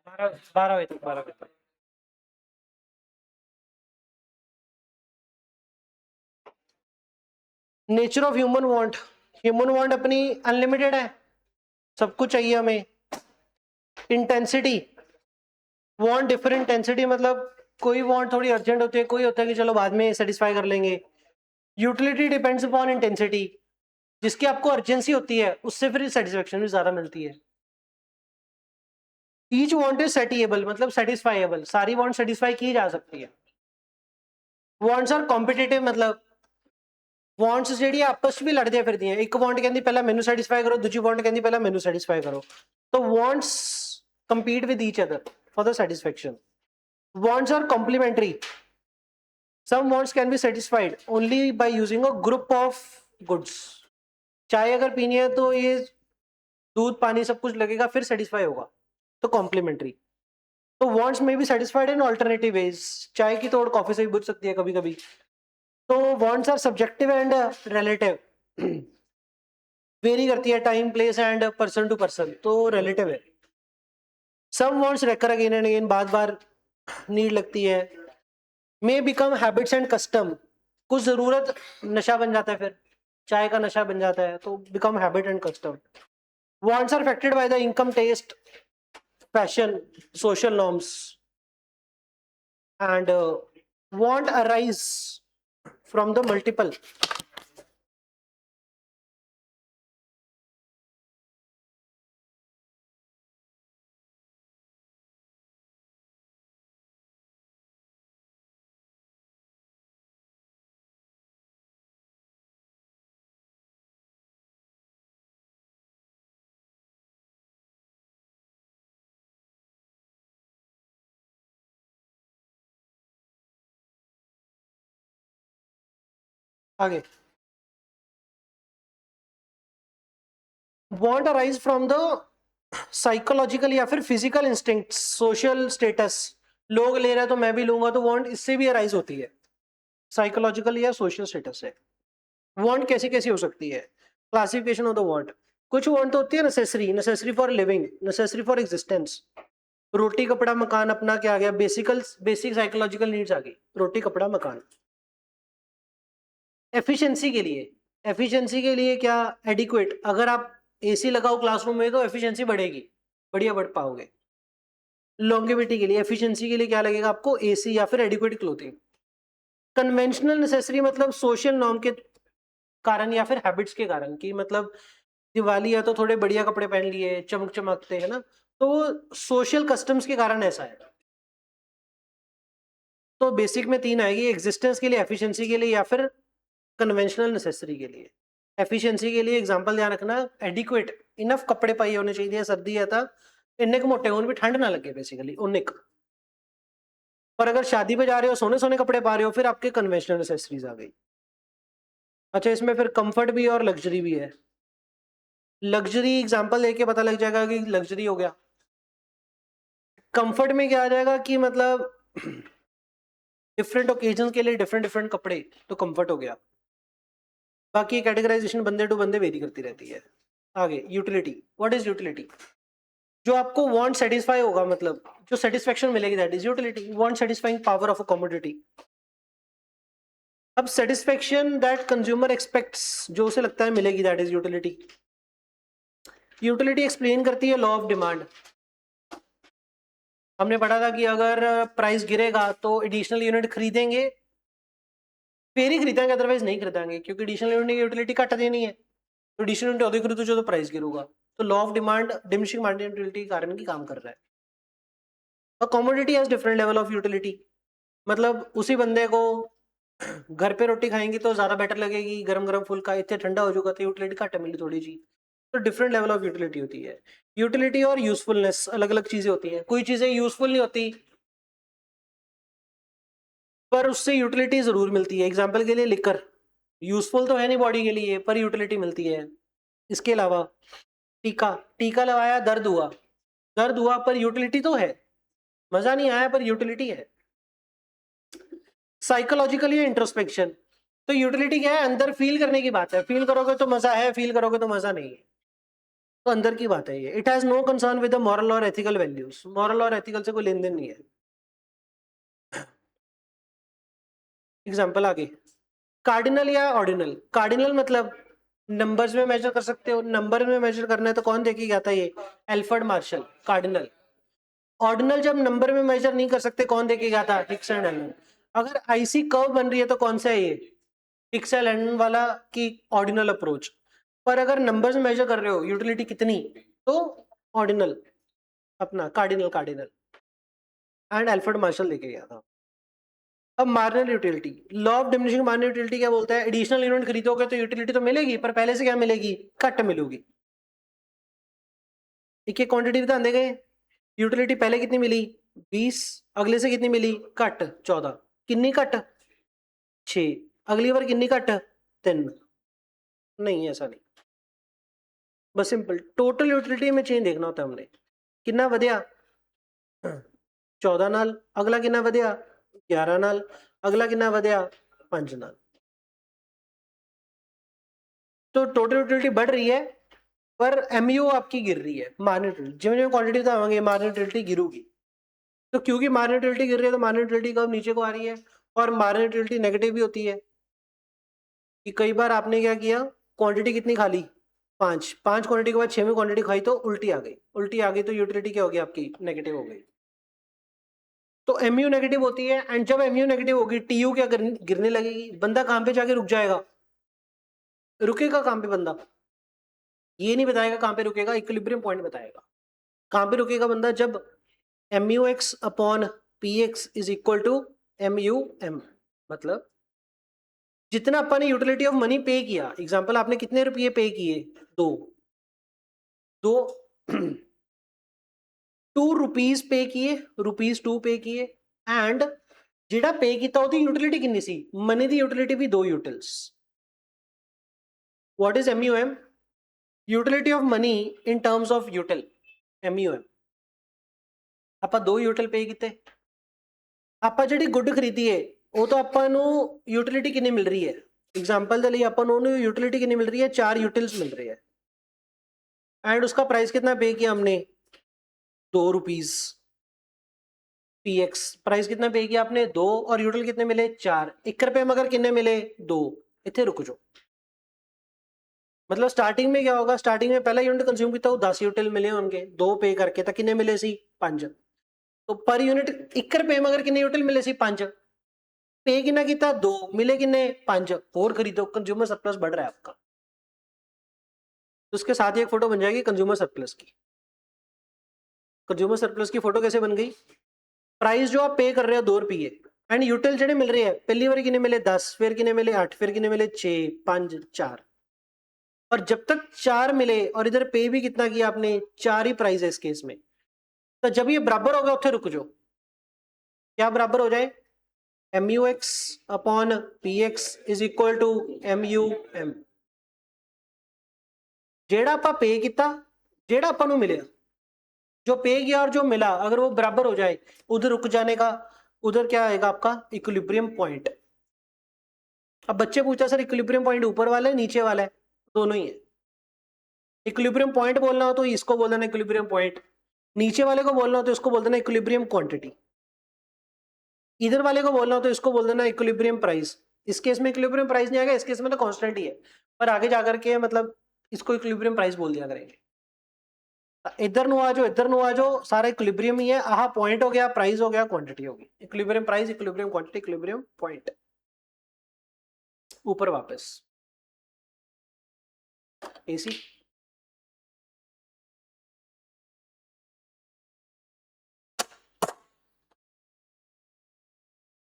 12 बजे तक 12 बजे तक। नेचर ऑफ ह्यूमन वांट अपनी अनलिमिटेड है, सब कुछ चाहिए हमें। इंटेंसिटी, वांट डिफरेंट इंटेंसिटी, मतलब कोई वांट थोड़ी अर्जेंट होती है, कोई होता है कि चलो बाद में सेटिस्फाई कर लेंगे। यूटिलिटी डिपेंड्स अपॉन इंटेंसिटी, जिसकी आपको अर्जेंसी होती है उससे फिर सेटिस्फेक्शन भी ज्यादा मिलती है। ईच वांट इज सेटिएबल, मतलब सेटिस्फाइएबल, सारी वांट सेटिस्फाई की जा सकती है। वांट्स आर कॉम्पिटिटिव, मतलब वांट्स ਜਿਹੜੀ आपस में लड़दियां फिरदियां, एक वांट कहती पहला मेनू सेटिस्फाई करो, दूसरी वांट कहती पहला मेनू सेटिस्फाई करो, तो wants compete with each other for the satisfaction. Wants are complementary. Some wants can be satisfied only by using a group of goods. चाय अगर पीनी है तो ये दूध पानी सब कुछ लगेगा फिर सेटिस्फाई होगा, तो कॉम्प्लीमेंट्री। तो wants may be satisfied in alternative ways, चाय की तोड़ कॉफी से भी बुझ सकती है कभी कभी। तो wants are subjective and relative, vary करती है time place and person to person, तो रिलेटिव है। Some wants recur again and again, बार बार नीड लगती है। May become habits and custom, कुछ जरूरत नशा बन जाता है, फिर चाय का नशा बन जाता है, तो become habit and custom. Wants are affected by the income, taste, fashion, social norms, and want arise from the multiple। आगे, want arise from the psychological या फिर फिजिकल इंस्टिंक्ट, सोशल स्टेटस, लोग ले रहे हैं तो मैं भी लूंगा, तो वांट इससे भी अराइज होती है, साइकोलॉजिकल या सोशल स्टेटस है। वांट कैसी कैसी हो सकती है, क्लासिफिकेशन ऑफ द वांट। कुछ वांट तो होती है necessary, necessary for living, necessary for existence. रोटी कपड़ा मकान अपना क्या आ गया, बेसिक साइकोलॉजिकल नीड्स आ गई, रोटी कपड़ा मकान। एफिशिएंसी के लिए क्या, एडिक्वेट, अगर आप एसी लगाओ क्लासरूम में तो एफिशिएंसी बढ़ेगी, बढ़िया बढ़ पाओगे। लॉन्गेविटी के लिए, एफिशिएंसी के लिए क्या लगेगा आपको, एसी या फिर एडिक्वेट क्लोथिंग। कन्वेंशनल नेसेसरी, मतलब सोशल नॉर्म के कारण या फिर हैबिट्स के कारण, कि मतलब दिवाली है तो थोड़े बढ़िया कपड़े पहन लिए, चमक चमकते है ना, तो सोशल कस्टम्स के कारण ऐसा है। तो बेसिक में तीन आएगी, एग्जिस्टेंस के लिए, एफिशिएंसी के लिए, या फिर कन्वेंशनल नेसेसरी के लिए। एफिशिएंसी के लिए एग्जांपल ध्यान रखना, एडिक्वेट, इनफ कपड़े पाए होने चाहिए, सर्दी है था इन्ने को मोटे होने भी ठंड ना लगे, बेसिकली उन्ने। पर अगर शादी पे जा रहे हो, सोने सोने कपड़े पा रहे हो, फिर आपके कन्वेंशनल नेसेसरीज आ गई। अच्छा, इसमें फिर कंफर्ट भी है और लग्जरी भी है। लग्जरी एग्जांपल लेके पता लग जाएगा कि लग्जरी हो गया। कंफर्ट में क्या आ जाएगा कि मतलब डिफरेंट ओकेजन के लिए डिफरेंट डिफरेंट कपड़े, तो कंफर्ट हो गया। बाकी कैटेगराइजेशन बंदे टू बंदे वेरी करती रहती है। आगे, यूटिलिटी, व्हाट इज यूटिलिटी, जो आपको वांट सेटिस्फाई होगा, मतलब जो सेटिस्फेक्शन मिलेगी, that is utility. Want satisfying power of a commodity. अब सेटिस्फेक्शन दैट कंज्यूमर एक्सपेक्ट्स, जो उसे लगता है मिलेगी, that is utility. Utility explain करती है लॉ ऑफ डिमांड। हमने पढ़ा था कि अगर प्राइस गिरेगा तो एडिशनल यूनिट खरीदेंगे, फिर ही खरीदेंगे, अदरवाइज नहीं खरीदेंगे, क्योंकि एडिशनल यूनिट की यूटिलिटी घट देनी है, तो एडिशनल यूनिट अधिक खरीदो जो, तो प्राइस गिरूगा। तो law of demand diminishing marginal utility के कारण की काम कर रहा है। और commodity has different level of utility, मतलब उसी बंदे को घर पे रोटी खाएंगे तो ज्यादा बेटर लगेगी, गरम गरम फुल्का, इतने ठंडा हो चुका तो यूटिलिटी घट मिली थोड़ी सी। तो डिफरेंट लेवल ऑफ यूटिलिटी होती है। यूटिलिटी और यूजफुलनेस अलग अलग चीजें होती हैं, कोई चीजें यूजफुल नहीं होती पर उससे यूटिलिटी जरूर मिलती है। एग्जाम्पल के लिए लिकर, यूजफुल तो है नहीं बॉडी के लिए पर यूटिलिटी मिलती है। इसके अलावा टीका, टीका लगाया दर्द हुआ, दर्द हुआ पर यूटिलिटी तो है, मजा नहीं आया पर यूटिलिटी है। साइकोलॉजिकली इंट्रोस्पेक्शन, तो यूटिलिटी क्या है, अंदर फील करने की बात है, फील करोगे तो मजा है, फील करोगे तो मजा नहीं है। तो अंदर की बात है ये। It has no concern with the moral और एथिकल वैल्यूज, मॉरल और एथिकल से कोई लेन देन नहीं है। एग्जाम्पल आगे, कार्डिनल या ऑर्डिनल। कार्डिनल मतलब नंबर्स में मेजर कर सकते हो, नंबर में मेजर करना है तो कौन देखी गया था, ये एल्फ्रेड मार्शल, कार्डिनल। ऑर्डिनल जब नंबर में मेजर नहीं कर सकते, कौन देखी गया था, हिक्स एंड एलन। अगर आईसी कर्व बन रही है तो कौन सा है ये, हिक्स एंड एलन वाला की ऑर्डिनल अप्रोच। पर अगर नंबर्स में मेजर कर रहे हो यूटिलिटी कितनी, तो ऑर्डिनल, अपना cardinal, cardinal and Alfred Marshall देखे गया था। अब marginal utility, law of diminishing marginal utility क्या बोलता है, एडिशनल यूनिट खरीदोगे तो यूटिलिटी तो मिलेगी, पर पहले से क्या मिलेगी, कट मिलेगी। एक एक क्वांटिटी ध्यान देंगे, यूटिलिटी पहले कितनी मिली 20, अगले से कितनी मिली कट 14, कितनी कट 6, अगली बार कितनी कट 3, नहीं ऐसा नहीं, बस सिंपल टोटल यूटिलिटी में चेंज देखना होता है हमने, कितना ਵਧਿਆ 14 ਨਾਲ, अगला कितना ਵਧਿਆ 11 ਨਾਲ, अगला कितना ਵਧਿਆ 5 ਨਾਲ। तो टोटल यूटिलिटी बढ़ रही है पर एमयू आपकी गिर रही है, मार्जिनल यूटिलिटी जिਵੇਂ जिਵੇਂ क्वांटिटी बतावांगे मार्जिनल यूटिलिटी गिरूगी। तो क्योंकि मार्जिनल यूटिलिटी गिर रही है तो मार्जिनल यूटिलिटी कब नीचे को आ रही है, और मार्जिनल यूटिलिटी नेगेटिव भी होती है कि कई बार आपने क्या किया, क्वांटिटी कितनी खा ली 5, 5 क्वांटिटी के बाद 6वीं क्वांटिटी खाई तो उल्टी आ गई, उल्टी आ गई तो यूटिलिटी क्या होगी आपकी, नेगेटिव हो गई। तो एमयू नेगेटिव होती है, एंड जब एमयू नेगेटिव होगी टीयू क्या गिरने लगेगी, बंदा कहां पे जाके रुक जाएगा, रुकेगा कहां पे बंदा, ये नहीं बताएगा कहां पे रुकेगा, इक्विलिब्रियम पॉइंट बताएगा। कहां पे रुकेगा बंदा, जब MU X upon P X is equal to MU M, मतलब जितना अपन ने यूटिलिटी ऑफ मनी पे किया, एग्जांपल आपने कितने रुपये पे किए, 2 2 रुपीज पे किए, ₹2 पे किए, एंड ਜਿਹੜਾ पे ਕੀਤਾ ਉਹਦੀ यूटिलिटी कितनी सी, मनी ਦੀ यूटिलिटी भी 2 utils. What is MUM, utility of money in terms of यूटिल, MUM। ਆਪਾਂ 2 यूटिल पे ਕੀਤੇ, ਆਪਾਂ ਜਿਹੜੀ ਗੁੱਡ ਖਰੀਦੀ ਹੈ ਉਹ ਤਾਂ ਆਪਾਂ ਨੂੰ यूटिलिटी ਕਿੰਨੀ ਮਿਲ ਰਹੀ ਹੈ, एग्जांपल ਦੇ ਲਈ ਆਪਾਂ ਨੂੰ ਉਹਨੂੰ यूटिलिटी कितनी मिल रही है, 4 यूटिल्स मिल रही है, एंड उसका प्राइस कितना पे किया हमने, 2 रुपीज। PX प्राइस कितना पे किया आपने 2, और यूटिल कितने मिले 4, 1 रुपए मगर कितने मिले 2, इतने रुक जाओ। मतलब स्टार्टिंग में क्या होगा, स्टार्टिंग में पहला यूनिट कंज्यूम किया 10 यूटिल मिले होंगे, 2 पे करके तो कितने मिले सी 5, तो पर यूनिट 1 रुपए मगर कितने यूटिल मिले सी 5, पे कितना किया 2, मिले कितने 5, और खरीदो, कंज्यूमर सरप्लस बढ़ रहा है आपका। तो उसके साथ ही एक फोटो बन जाएगी कंज्यूमर सरप्लस की। कंज्यूमर सरप्लस की फोटो कैसे बन गई, प्राइस जो आप पे कर रहे हो 2 रुपये, एंड यूटिल जो मिल रहे हैं पहली बार कितने मिले 10, फिर कितने मिले 8, फिर कितने मिले 6, 5, 4, और जब तक 4 मिले, और इधर पे भी कितना किया आपने 4 ही प्राइस है इस केस में, तो जब ये बराबर हो गया उत्थे रुक जाओ, क्या बराबर हो जाए, MUX अपॉन PX is equal to MUM। जेड़ा आपा पे किया, जेड़ा आपा नू मिले, जो पे किया और जो मिला अगर वो बराबर हो जाए, उधर रुक जाने का, उधर क्या आएगा आपका इक्विलिब्रियम पॉइंट। अब बच्चे पूछता सर इक्विलिब्रियम पॉइंट ऊपर वाला है नीचे वाला है, दोनों ही है। इक्विलिब्रियम पॉइंट बोलना हो तो इसको बोल देना इक्विलिब्रियम पॉइंट, नीचे वाले को बोलना हो तो इसको बोल देना इक्विलिब्रियम क्वांटिटी, इधर वाले को बोलना हो तो इसको बोल देना इक्विलिब्रियम प्राइस। इस केस में इक्विलिब्रियम प्राइस नहीं आएगा, इस केस में तो कांस्टेंट ही है, पर आगे जाकर के मतलब इसको इक्विलिब्रियम प्राइस बोल दिया करेंगे। इधर नु आ जाओ, इधर नु आ जाओ, सारा इक्विलिब्रियम ही है, आहा पॉइंट हो गया, प्राइस हो गया, क्वांटिटी होगी, equilibrium price, equilibrium quantity, equilibrium point, ऊपर वापस एसी।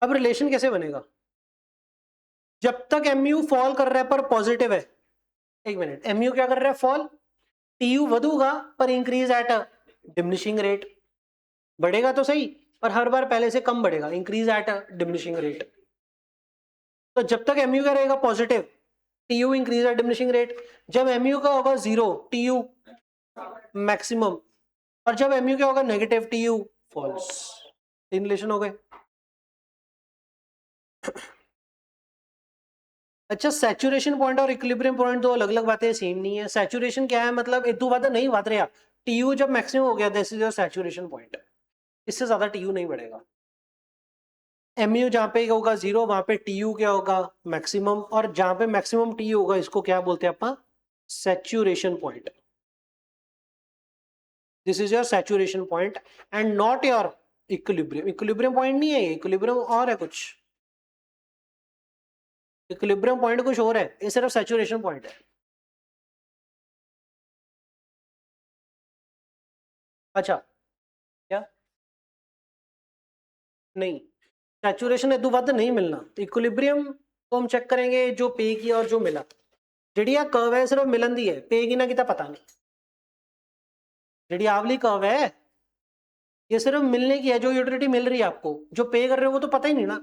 अब रिलेशन कैसे बनेगा, जब तक MU फॉल कर रहा है पर पॉजिटिव है, एक मिनट, MU क्या कर रहा है फॉल, TU ਵਧੂਗਾ पर इंक्रीज एट डिमिनिशिंग रेट, बढ़ेगा तो सही पर हर बार पहले से कम बढ़ेगा, इंक्रीज एट डिमिनिशिंग रेट। तो जब तक MU का रहेगा positive, TU increase at diminishing rate, जब MU का होगा 0 TU मैक्सिमम, और जब MU क्या होगा नेगेटिव TU फॉल्स। तीन रिलेशन हो गए। अच्छा, सैचुरेशन पॉइंट और इक्विलिब्रियम पॉइंट दो अलग अलग बातें, सेम नहीं है। सैचुरेशन क्या है, मतलब इतू वादा नहीं बढ़ रहा, टीयू जब मैक्सिमम हो गया this is your saturation point, इससे ज्यादा टीयू नहीं बढ़ेगा। एमयू जहां पे होगा 0 वहां पे टीयू क्या होगा, मैक्सिमम, और जहां पे मैक्सिमम टीयू होगा इसको क्या बोलते हैं अपन, saturation point. This is your saturation point and not your equilibrium. Equilibrium point नहीं है ये, इक्विलिब्रियम और है कुछ, इक्विलिब्रियम पॉइंट कुछ और है, ये सिर्फ सैचुरेशन पॉइंट है। अच्छा, क्या नहीं, सैचुरेशन इतू वध नहीं मिलना। इक्विलिब्रियम तो हम चेक करेंगे जो पे किया और जो मिला, ਜਿਹੜੀ ਆ कर्व है सिर्फ मिलन दी है, पे की ना किता पता नहीं। ਜਿਹੜੀ आवली कर्व है ये सिर्फ मिलने की है, जो यूटिलिटी मिल रही है आपको, जो पे कर रहे हो वो तो पता ही नहीं ना।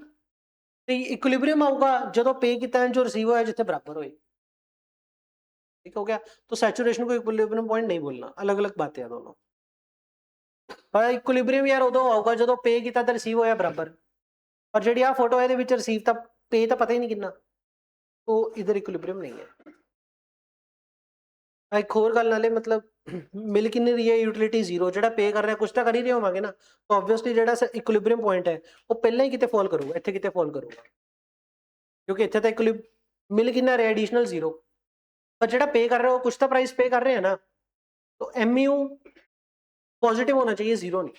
तो इक्विलिब्रियम आऊगा जो पे किता है जो रिसीव है जितने बराबर होए, ठीक हो गया। तो सैचुरेशन को इक्विलिब्रियम पॉइंट नहीं बोलना, अलग अलग बातें हैं दोनों। पर इक्विलिब्रियम यार उदों आऊगा जो पे किता तो रिसीव होया बराबर, और ਜਿਹੜੀ ਆ फोटो है रिसीव ਤਾਂ पे ਤਾਂ पता ही नहीं कितना, तो इधर इक्विलिब्रियम नहीं है। एक होर गल नाले मतलब मिल किन्नी रही है यूटिलिटी जीरो, ਜਿਹੜਾ पे कर रहा है कुछ तो कर ही रहे होवांगे ना, तो ऑब्वियसली ਜਿਹੜਾ इक्विलिब्रियम पॉइंट है वो पहले ही किते फॉल करूगा, ਇੱਥੇ किते फॉल करूगा, क्योंकि ਇੱਥੇ ਤਾਂ मिल किन्ना रहा एडिशनल जीरो, पर ਜਿਹੜਾ पे कर रहे हो कुछ तो प्राइस पे कर रहे हैं ना, तो एमयू पॉजिटिव होना चाहिए, जीरो नहीं।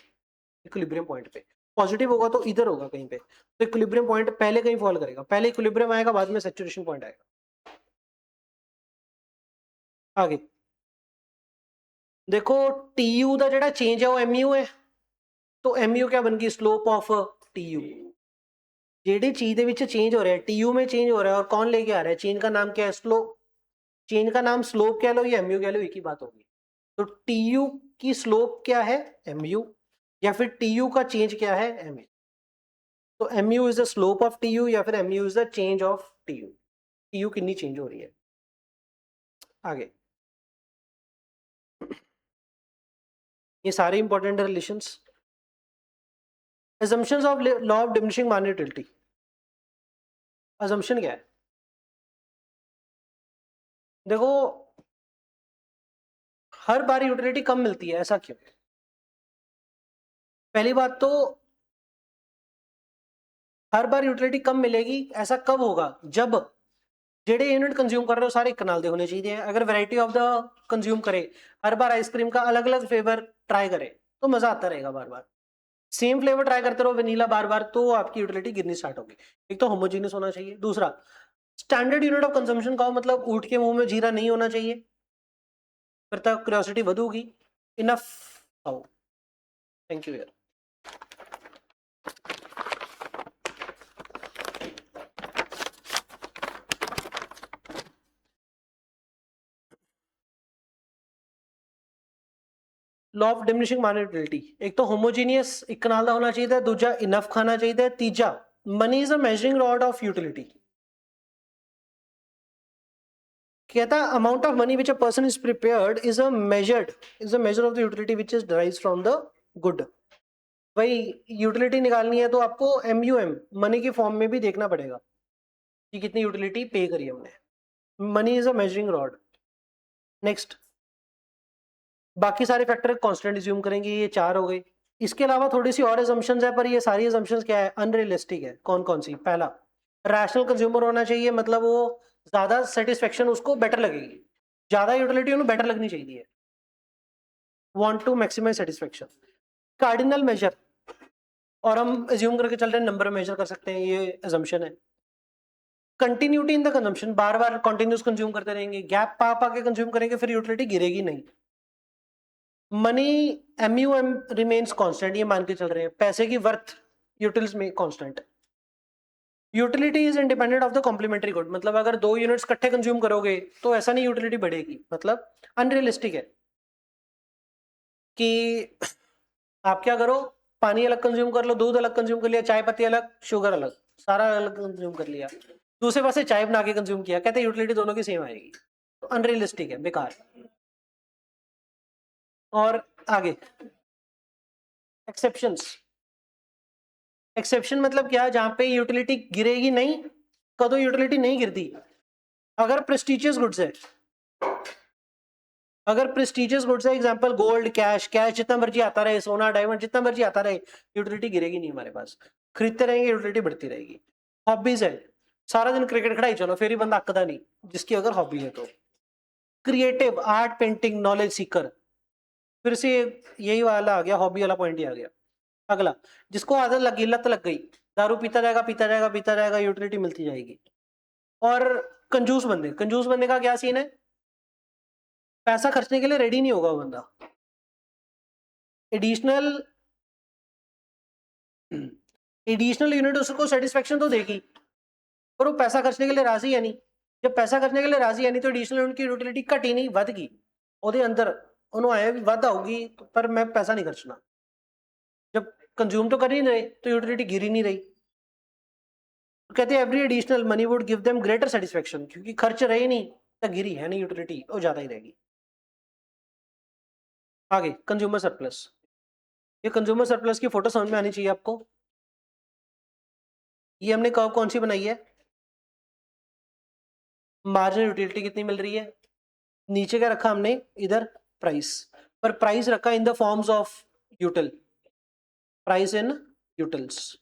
इक्विलिब्रियम पॉइंट पे पॉजिटिव होगा तो इधर होगा कहीं पे, तो इक्विलिब्रियम पॉइंट पहले कहीं फॉल करेगा, पहले इक्विलिब्रियम आएगा बाद में सैचुरेशन पॉइंट आएगा। आगे देखो, टीयू का जो चेंज है वो एमयू है, तो एमयू क्या बन गई, स्लोप ऑफ टीयू। जेडी चीज के विच चेंज हो रहा है, टीयू में चेंज हो रहा है, और कौन लेके आ रहा है, चेंज का नाम क्या है, स्लोप। चेंज का नाम स्लोप कह लो या एमयू कह लो, एक ही बात होगी। तो टीयू की स्लोप क्या है, एमयू, या फिर टीयू का चेंज क्या है, एमयू। तो MU is the slope of TU या फिर MU is the change of TU, TU कितनी चेंज हो रही है। आगे ये सारे important relations. assumptions of law of diminishing minority. assumption क्या है, देखो हर बार यूटिलिटी कम मिलती है, ऐसा क्यों। पहली बात तो हर बार यूटिलिटी कम मिलेगी, ऐसा कब होगा, जब जेडे यूनिट कंज्यूम कर रहे हो सारे एक कनाल दे होने चाहिए। अगर वैरायटी ऑफ द कंज्यूम करे, हर बार आइसक्रीम का अलग अलग फ्लेवर ट्राई करे, तो मजा आता रहेगा। बार बार सेम फ्लेवर ट्राई करते रहो वनीला बार बार, तो आपकी यूटिलिटी गिरनी स्टार्ट होगी। एक तो होमोजीनियस होना चाहिए, दूसरा स्टैंडर्ड यूनिट ऑफ कंजम्पशन का मतलब ऊँट के मुंह में जीरा नहीं होना चाहिए, फिर तक क्यूरियोसिटी बढ़ूगी। इनफ खाओ, थैंक यू यार। लॉ ऑफ डिमिनिशिंग माइनॉरिटी, एक तो होमोजीनियस एक नाल दा होना चाहिए, दूजा इनफ खाना चाहिए, तीजा money is a measuring rod of utility. कहता amount of money which a person is prepared is a measure of the utility which is derives from the good. भाई यूटिलिटी निकालनी है तो आपको एमयूएम मनी के फॉर्म में भी देखना पड़ेगा कि कितनी यूटिलिटी पे करी हमने। Money is a measuring rod. Next, बाकी सारे फैक्टर कांस्टेंट एज्यूम करेंगे, ये चार हो गए। इसके अलावा थोड़ी सी और assumptions है, पर ये सारी assumptions क्या है, अनरियलिस्टिक है। कौन कौन सी, पहला रैशनल कंज्यूमर होना चाहिए, मतलब वो ज्यादा सेटिस्फेक्शन उसको बेटर लगेगी, ज्यादा यूटिलिटी उन्हें बेटर लगनी चाहिए। Want to maximise satisfaction. Cardinal measure, और हम एज्यूम करके चल रहे हैं नंबर मेजर कर सकते हैं, ये assumption है। Continuity in the consumption, bar bar continuous consume करते रहेंगे, गैप पा पा के कंज्यूम करेंगे, फिर यूटिलिटी गिरेगी नहीं। मनी एमयूएम रिमेन्स कांस्टेंट, ये मान के चल रहे हैं, पैसे की वर्थ यूटिल्स में constant. Utility is independent of the complementary good, मतलब अगर दो यूनिट्स इकट्ठे कंज्यूम करोगे तो ऐसा नहीं यूटिलिटी बढ़ेगी, मतलब अनरियलिस्टिक है कि आप क्या करो, पानी अलग कंज्यूम कर लो, दूध अलग कंज्यूम कर लिया, चाय पत्ती अलग, शुगर अलग, सारा अलग कंज्यूम कर लिया, दूसरे पास से चाय बना के कंज्यूम किया, कहते हैं यूटिलिटी दोनों की सेम आएगी, तो अनरियलिस्टिक है, बेकार। और आगे एक्सेप्शंस। एक्सेप्शन मतलब क्या, जहां पे यूटिलिटी गिरेगी नहीं, कदों यूटिलिटी नहीं गिरती, अगर प्रेस्टिजियस गुड्स है, अगर प्रेस्टिजियस गुड्स है, एग्जांपल गोल्ड, कैश, कैश जितना मर्जी आता रहे, सोना डायमंड जितना मर्जी आता रहे, यूटिलिटी गिरेगी नहीं हमारे पास, खरीदते रहेंगे यूटिलिटी बढ़ती रहेगी। हॉबीज है, सारा दिन क्रिकेट खड़ाई चलो फिर ही बंदा अकदा नहीं, जिसकी अगर हॉबी है तो। Creative, art, painting, knowledge Sikar, फिर से यही वाला आ गया, हॉबी वाला पॉइंट ही आ गया। अगला, जिसको आदत लगी, लत लग गई, दारू पीता जाएगा पीता जाएगा पीता जाएगा, यूटिलिटी मिलती जाएगी। और कंजूस बंदे, कंजूस बंदे का क्या सीन है, पैसा खर्चने के लिए रेडी नहीं होगा वो बंदा, एडिशनल एडिशनल यूनिट उसको सेटिस्फेक्शन तो देगी, पर वो पैसा खर्चने के लिए राजी है नहीं। जब पैसा खर्चने के लिए राजी है नहीं तो एडिशनल यूनिट की यूटिलिटी घटी नहीं वध गई, ਉਹਦੇ अंदर उन्होंने आया भी वाधा होगी, पर मैं पैसा नहीं खर्चना। जब कंज्यूम तो कर ही नहीं रहे तो यूटिलिटी गिर ही नहीं रही। तो कहते हैं every additional money would give them greater satisfaction, क्योंकि खर्च रहे नहीं तो गिरी है नहीं यूटिलिटी, वो ज्यादा ही रहेगी। आगे कंज्यूमर सरप्लस, ये कंज्यूमर सरप्लस की फोटो समझ में आनी चाहिए आपको। ये हमने कर्व कौन सी बनाई है, मार्जिनल यूटिलिटी कितनी मिल रही है, नीचे क्या रखा हमने इधर प्राइस, पर प्राइस रखा in the forms of यूटिल, price in utils.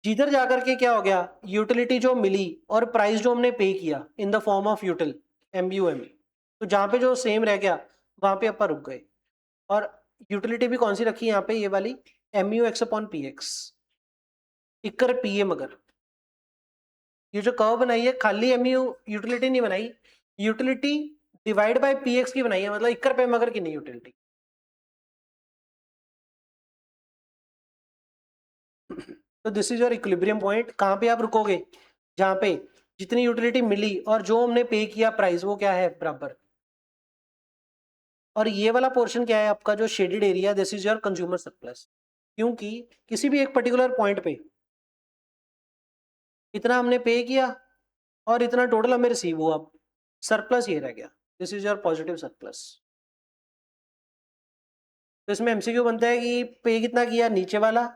जिधर जाकर के क्या हो गया, यूटिलिटी जो मिली और प्राइस जो हमने पे किया in the form of यूटिल, MUM, तो जहां पे जो सेम रह गया वहां पे अपन रुक गए। और यूटिलिटी भी कौन सी रखी यहाँ पे, ये वाली MUX/PX, इक्कर PM। अगर ये जो कर्व बनाई है खाली MU यूटिलिटी नहीं बनाई, यूटिलिटी डिवाइड बाय PX की बनाई है, मतलब इक्कर पे मगर की नहीं यूटिलिटी। तो this is your equilibrium point, कहाँ पे आप रुकोगे, जहां पे जितनी यूटिलिटी मिली और जो हमने पे किया प्राइस वो क्या है बराबर। और ये वाला पोर्शन क्या है आपका जो shaded area, this is your consumer surplus, क्योंकि किसी भी एक पर्टिकुलर पॉइंट पे इतना हमने पे किया और इतना टोटल हमें रिसीव हुआ, सरप्लस ये रह गया, this is your positive surplus. तो इसमें MCQ बनता है कि पे कितना किया नीचे वाला,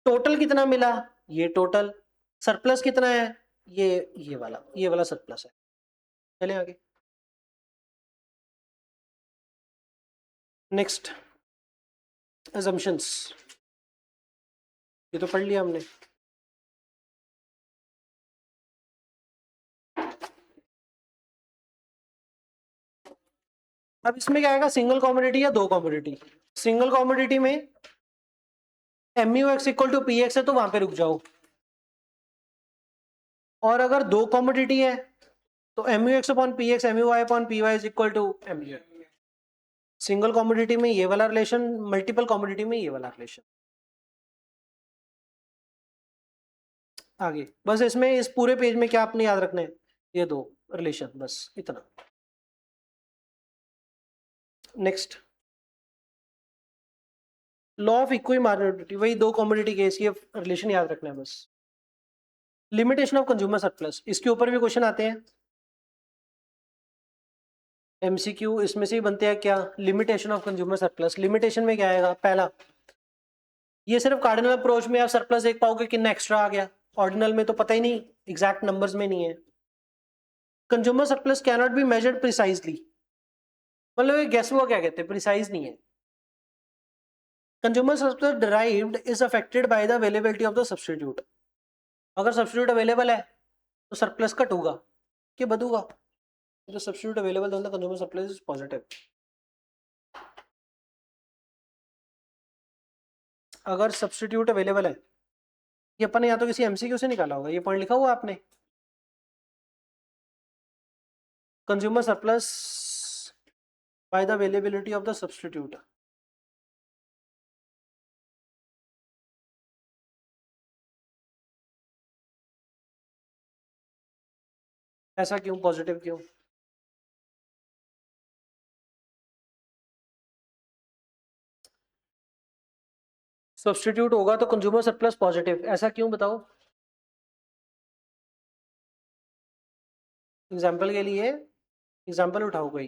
टोटल कितना मिला ये टोटल, सरप्लस कितना है ये वाला सरप्लस है। चलिए आगे, नेक्स्ट assumptions, ये तो पढ़ लिया हमने। अब इसमें क्या आएगा, सिंगल कॉमोडिटी या दो कॉमोडिटी। सिंगल कॉमोडिटी में MUX=PX है तो वहां पे रुक जाओ, और अगर दो कॉमोडिटी है तो MUX/PX MUY/PY is equal to MU। Single commodity में ये वाला रिलेशन, मल्टीपल कॉमोडिटी में ये वाला रिलेशन। आगे बस इसमें इस पूरे पेज में क्या आपने याद रखना है, ये दो रिलेशन, बस इतना। नेक्स्ट, लॉ ऑफ इक्वी मार्जिनलिटी, वही दो कॉमोडिटी केस, ये रिलेशन याद रखना है बस। लिमिटेशन ऑफ कंज्यूमर सरप्लस, इसके ऊपर भी क्वेश्चन आते हैं MCQ, इसमें से ही बनते हैं क्या, limitation of consumer surplus. Limitation में क्या आएगा, पहला ये सिर्फ कार्डिनल अप्रोच में आप सरप्लस देख पाओगे कितना एक्स्ट्रा आ गया, ऑर्डिनल में तो पता ही नहीं, एग्जैक्ट नंबर्स में नहीं है। Consumer surplus can not be measured precisely, मतलब ये गेस हुआ क्या कहते हैं, प्रिसाइज नहीं है। Consumer surplus derived is affected by the availability of the substitute, अगर सब्स्टिट्यूट अवेलेबल है तो सरप्लस घटूगा कि बढ़ूगा, तो substitute available then the consumer surplus is positive. अगर सब्स्टिट्यूट अवेलेबल है, ये अपन ने या तो किसी MCQ से निकाला होगा, ये पॉइंट लिखा हुआ आपने, consumer surplus bye the availability of the substitute. ऐसा क्यों, पॉजिटिव क्यों, सब्स्टिट्यूट होगा तो कंज्यूमर सरप्लस पॉजिटिव, ऐसा क्यों बताओ। एग्जाम्पल के लिए एग्जाम्पल उठाओ कोई,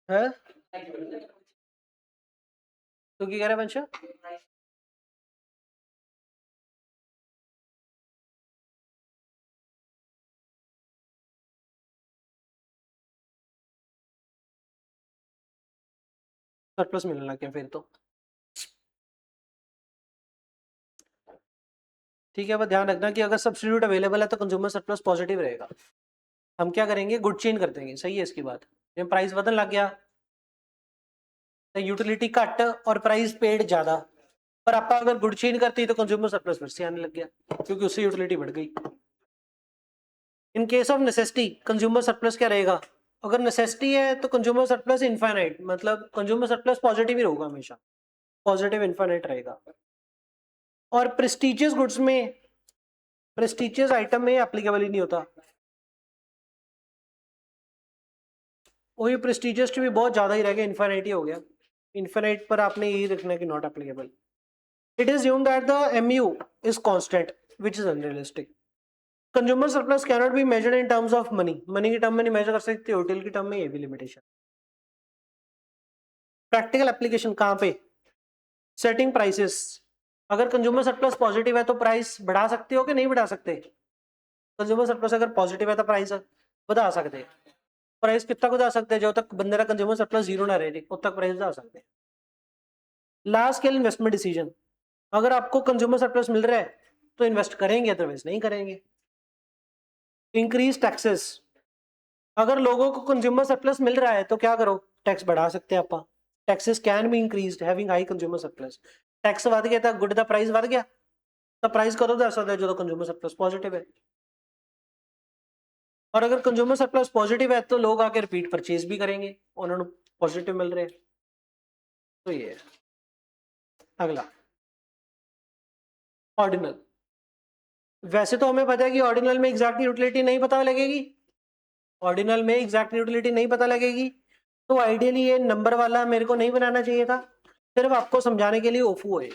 है तो क्या कह रहा है वंश? सरप्लस मिलने लग गया फिर तो ठीक है। बस ध्यान रखना कि अगर सब्स्टिट्यूट अवेलेबल है तो कंज्यूमर सरप्लस पॉजिटिव रहेगा। हम क्या करेंगे, गुड चेन कर देंगे। सही है इसकी बात। जब प्राइस बदल लग गया तो यूटिलिटी घट और प्राइस पेड ज्यादा, पर आप अगर गुड चेन करती तो कंज्यूमर सरप्लस फिर से आने लग गया क्योंकि उससे यूटिलिटी बढ़ गई। In case of necessity consumer surplus क्या रहेगा? अगर नेसेसिटी है तो कंज्यूमर सरप्लस इनफाइनाइट, मतलब कंज्यूमर सरप्लस पॉजिटिव ही रहेगा हमेशा, पॉजिटिव इनफाइनाइट रहेगा। और प्रेस्टिजियस गुड्स में, प्रेस्टिजियस आइटम में एप्लीकेबल ही नहीं होता। वही प्रेस्टिजियस भी बहुत ज्यादा ही रह गया, इनफाइनाइट ही हो गया। इनफाइनाइट पर आपने यही रखना कि not applicable. It is assumed that the MU is constant, which is unrealistic. Consumer surplus cannot be measured in terms of money, money की टर्म में नहीं मेजर कर सकते, होटल की टर्म में ये भी लिमिटेशन। प्रैक्टिकल एप्लीकेशन कहाँ पे? Setting prices. अगर कंज्यूमर सरप्लस पॉजिटिव है तो प्राइस बढ़ा सकते हो कि नहीं बढ़ा सकते? कंज्यूमर सरप्लस अगर पॉजिटिव है तो प्राइस बढ़ा सकते हैं। प्राइस कितना बढ़ा सकते हैं? जब तक बंदे का कंज्यूमर सरप्लस जीरो ना रहे तब तक प्राइस बढ़ा सकते हैं। लार्ज स्केल इन्वेस्टमेंट डिसीजन, अगर आपको कंज्यूमर सरप्लस मिल रहा है तो इन्वेस्ट करेंगे, अदरवाइज नहीं करेंगे। इंक्रीज टैक्सेस, अगर लोगों को कंज्यूमर सरप्लस मिल रहा है तो क्या करो, टैक्स बढ़ा सकते हैं आप। Taxes can be increased having high consumer surplus. Tax बढ़ गया था, गुड दा प्राइस बढ़ गया तो प्राइस करो दस है जो कंज्यूमर सरप्लस पॉजिटिव है। और अगर कंज्यूमर सरप्लस पॉजिटिव है तो लोग आके रिपीट परचेज भी करेंगे, उन्होंने पॉजिटिव मिल रहे हैं। तो ये है। अगला ऑर्डिनल। वैसे तो हमें पता है कि ऑर्डिनल में एग्जैक्ट यूटिलिटी नहीं पता लगेगी, ऑर्डिनल में एग्जैक्ट यूटिलिटी नहीं पता लगेगी, तो आइडियली ये नंबर वाला मेरे को नहीं बनाना चाहिए था, सिर्फ आपको समझाने के लिए ओफू है।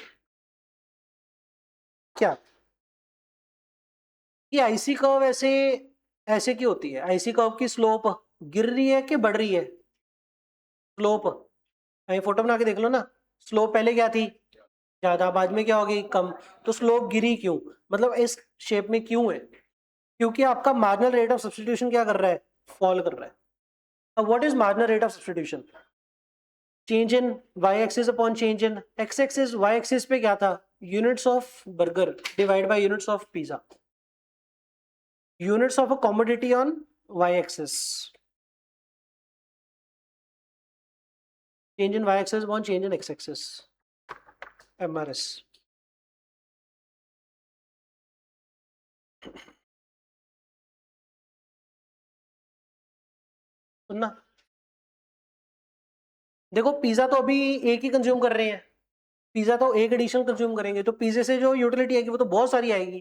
क्या ये आईसी कर्व ऐसे ऐसे की होती है? आईसी कर्व की स्लोप गिर रही है कि बढ़ रही है? स्लोप फोटो बना के देख लो ना, स्लोप पहले क्या थी? ज्यादा, बाद में क्या हो गई? कम। तो स्लोप गिरी क्यों, मतलब इस शेप में क्यों है? क्योंकि आपका मार्जिनल रेट ऑफ सब्स्टिट्यूशन क्या कर रहा है? फॉल कर रहा है। अब what is marginal rate of substitution? Change in Y axis upon change in X axis. Y axis पे क्या था? Units of burger divide by units of pizza, units of a commodity on Y axis. Change in Y axis upon change in X axis, MRS. सुनना, देखो pizza तो अभी एक ही consume कर रहे हैं, पिज्जा तो एक एडिशनल कंज्यूम करेंगे तो पिज्जे से जो यूटिलिटी आएगी वो तो बहुत सारी आएगी।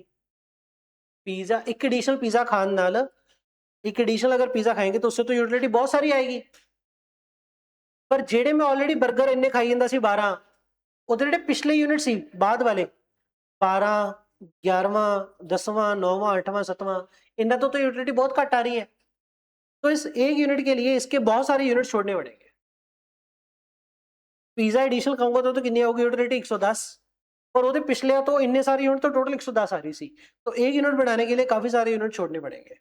पिज्जा एक एडिशनल पिज्जा खान नाल, एक एडिशनल अगर पिज्जा खाएंगे तो उससे तो यूटिलिटी बहुत सारी आएगी। पर जेड़े मैं ऑलरेडी बर्गर इन्ने खाई ਜਾਂਦਾ ਸੀ 12, ਉਹਦੇ ਜਿਹੜੇ ਪਿਛਲੇ यूनिट ਸੀ ਬਾਅਦ वाले 12 11वां 10वां 9वां 8वां 7वां, इनका तो यूटिलिटी बहुत घट आ रही है, तो इस एक यूनिट के लिए इसके बहुत सारे यूनिट छोड़ने पड़ेंगे। पिज्जा एडिशनल खाऊंगा तो कितनी होगी यूटिलिटी? 110, और ਉਹਦੇ पिछले तो इन्ने सारे यूनिट तो टोटल 110 आ रही सी, तो एक यूनिट बनाने के लिए काफी सारे यूनिट छोड़ने पड़ेंगे।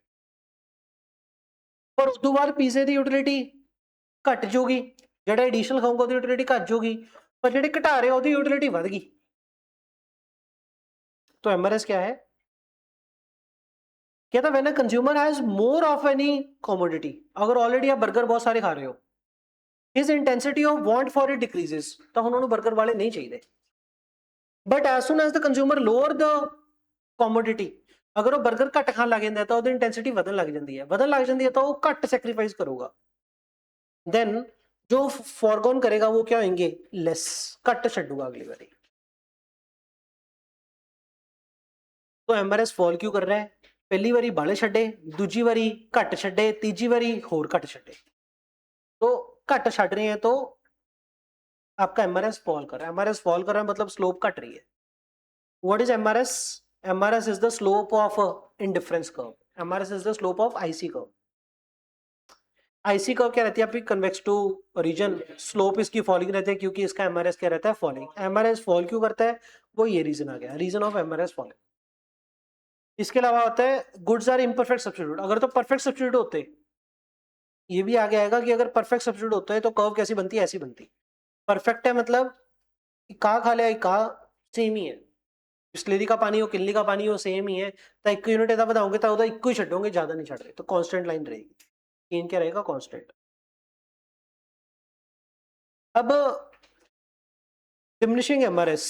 पर उस तो बाद पिज्जे की यूटिलिटी घट जूगी, ਜਿਹੜਾ एडिशनल खाऊंगा ਉਹਦੀ यूटिलिटी घट जूगी, पर ਜਿਹੜੇ घटा रहे ਉਹਦੀ यूटिलिटी बढ़ गई। तो एमआरएस क्या है? क्या था? When a consumer has more of any commodity, अगर ऑलरेडी आप बर्गर बहुत सारे खा रहे हो, his intensity of want for it decreases, तो उन्होंने बर्गर वाले नहीं चाहिए। But as soon as the consumer lower the commodity, अगर वो बर्गर घट खान लग जाता है तो ਉਹਦੀ इंटेंसिटी ਵਧਣ ਲੱਗ ਜਾਂਦੀ ਹੈ, ਵਧਣ ਲੱਗ ਜਾਂਦੀ ਹੈ तो वो घट सैक्रिफाइस करूंगा, देन जो फॉरगॉन करेगा वो क्या होंगे? लेस, घट छड्डूगा अगली बारी। तो एमआरएस फॉल क्यों कर रहा है? पहली बारी बाले छड्डे, दूजी बारी घट छड्डे, तीजी बारी होर घट छड्डे, तो घट छड्ड रहे हैं तो आपका एमआरएस फॉल कर रहा है। एमआरएस फॉल कर रहा है मतलब स्लोप घट रही है। What is MRS? MRS is the slope of indifference curve, MRS is the slope of IC curve. IC curve क्या रहती है आपकी, कन्वेक्स टू रीजन, स्लोप इसकी फॉलिंग रहती है क्योंकि इसका एमआरएस क्या रहता है, फॉलिंग। एमआरएस फॉल क्यों करता है, वो ये रीजन आ गया, रीजन ऑफ एमआरएस फॉलिंग। इसके अलावा होता है गुड्स आर इम्परफेक्ट सब्स्टिट्यूट। अगर तो परफेक्ट सब्स्टिट्यूट होते, ये भी आगे आएगा कि अगर परफेक्ट सब्स्टिट्यूट होता है तो कर्व कैसी बनती है, ऐसी बनती। परफेक्ट है मतलब कहा खा लिया कहा सेम ही है, बिस्लेरी का पानी हो किनली का पानी हो सेम ही है, तो एक यूनिट ऐसा बताओगे तो एक को ही छटोगे, ज्यादा नहीं छट रहे, तो कांस्टेंट लाइन रहेगी, इन क्या रहेगा, कांस्टेंट। अब डिमिनिशिंग एमआरएस